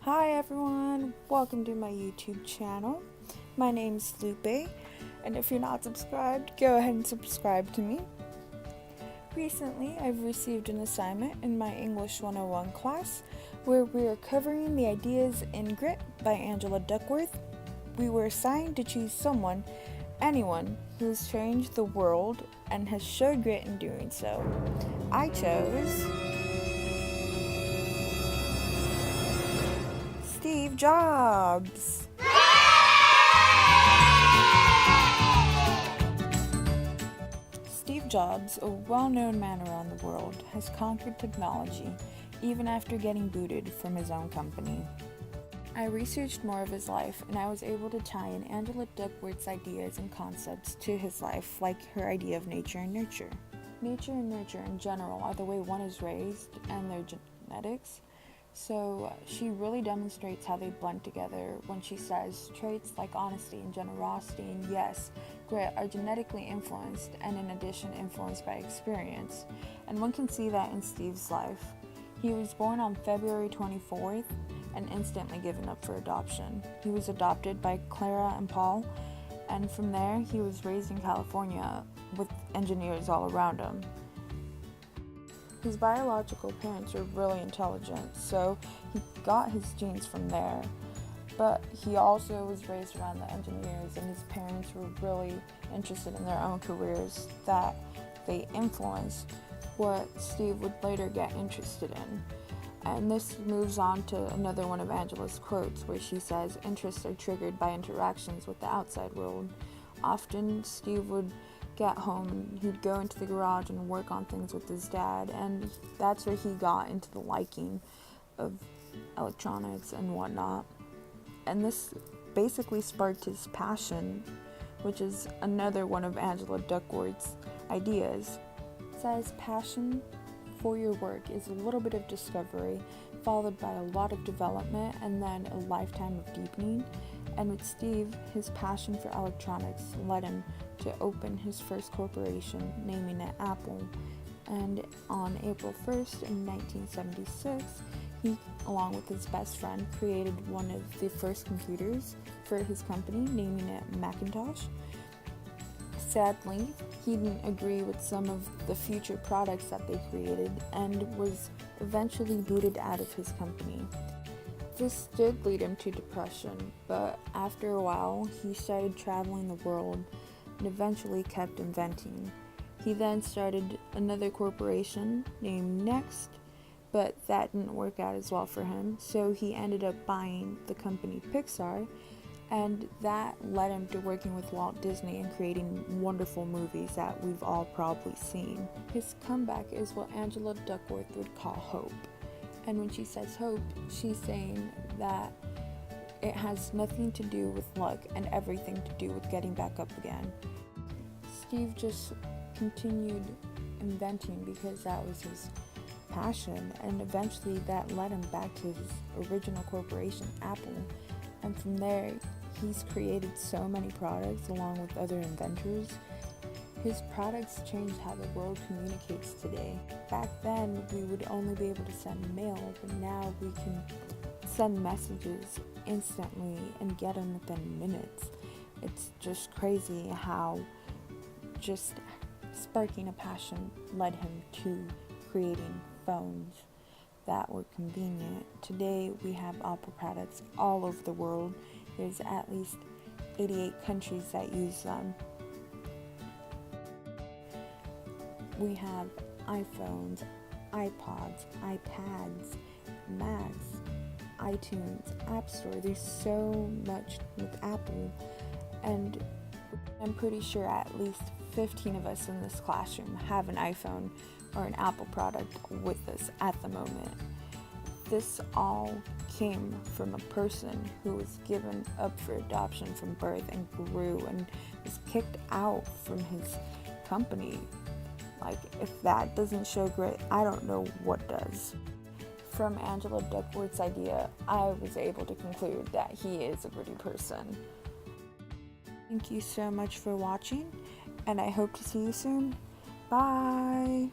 Hi everyone, welcome to my YouTube channel. My name's Lupe, and if you're not subscribed, go ahead and subscribe to me. Recently, I've received an assignment in my English 101 class where we are covering the ideas in Grit by Angela Duckworth. We were assigned to choose anyone who's changed the world and has showed grit in doing so. I chose Steve Jobs. Steve Jobs, a well-known man around the world, has conquered technology even after getting booted from his own company. I researched more of his life, and I was able to tie in Angela Duckworth's ideas and concepts to his life, like her idea of nature and nurture. Nature and nurture in general are the way one is raised and their genetics. So she really demonstrates how they blend together when she says traits like honesty and generosity and yes, grit are genetically influenced and in addition influenced by experience. And one can see that in Steve's life. He was born on February 24th and instantly given up for adoption. He was adopted by Clara and Paul, and from there he was raised in California with engineers all around him. His biological parents were really intelligent, so he got his genes from there. But he also was raised around the engineers, and his parents were really interested in their own careers that they influenced what Steve would later get interested in. And this moves on to another one of Angela's quotes, where she says, interests are triggered by interactions with the outside world. Often Steve would get home and he'd go into the garage and work on things with his dad, and that's where he got into the liking of electronics and whatnot. And this basically sparked his passion, which is another one of Angela Duckworth's ideas. It says passion for your work is a little bit of discovery, followed by a lot of development and then a lifetime of deepening. And with Steve, his passion for electronics led him to open his first corporation, naming it Apple. And on April 1st in 1976, he, along with his best friend, created one of the first computers for his company, naming it Macintosh. Sadly, he didn't agree with some of the future products that they created and was eventually booted out of his company. This did lead him to depression, but after a while, he started traveling the world and eventually kept inventing. He then started another corporation named Next, but that didn't work out as well for him, so he ended up buying the company Pixar, and that led him to working with Walt Disney and creating wonderful movies that we've all probably seen. His comeback is what Angela Duckworth would call hope. And when she says hope, she's saying that it has nothing to do with luck and everything to do with getting back up again. Steve just continued inventing because that was his passion, and eventually that led him back to his original corporation, Apple. And from there, he's created so many products along with other inventors. His products changed how the world communicates today. Back then, we would only be able to send mail, but now we can send messages instantly and get them within minutes. It's just crazy how just sparking a passion led him to creating phones that were convenient. Today, we have Apple products all over the world. There's at least 88 countries that use them. We have iPhones, iPods, iPads, Macs, iTunes, App Store. There's so much with Apple, and I'm pretty sure at least 15 of us in this classroom have an iPhone or an Apple product with us at the moment. This all came from a person who was given up for adoption from birth and grew and was kicked out from his company. Like, if that doesn't show grit, I don't know what does. From Angela Duckworth's idea, I was able to conclude that he is a gritty person. Thank you so much for watching, and I hope to see you soon. Bye!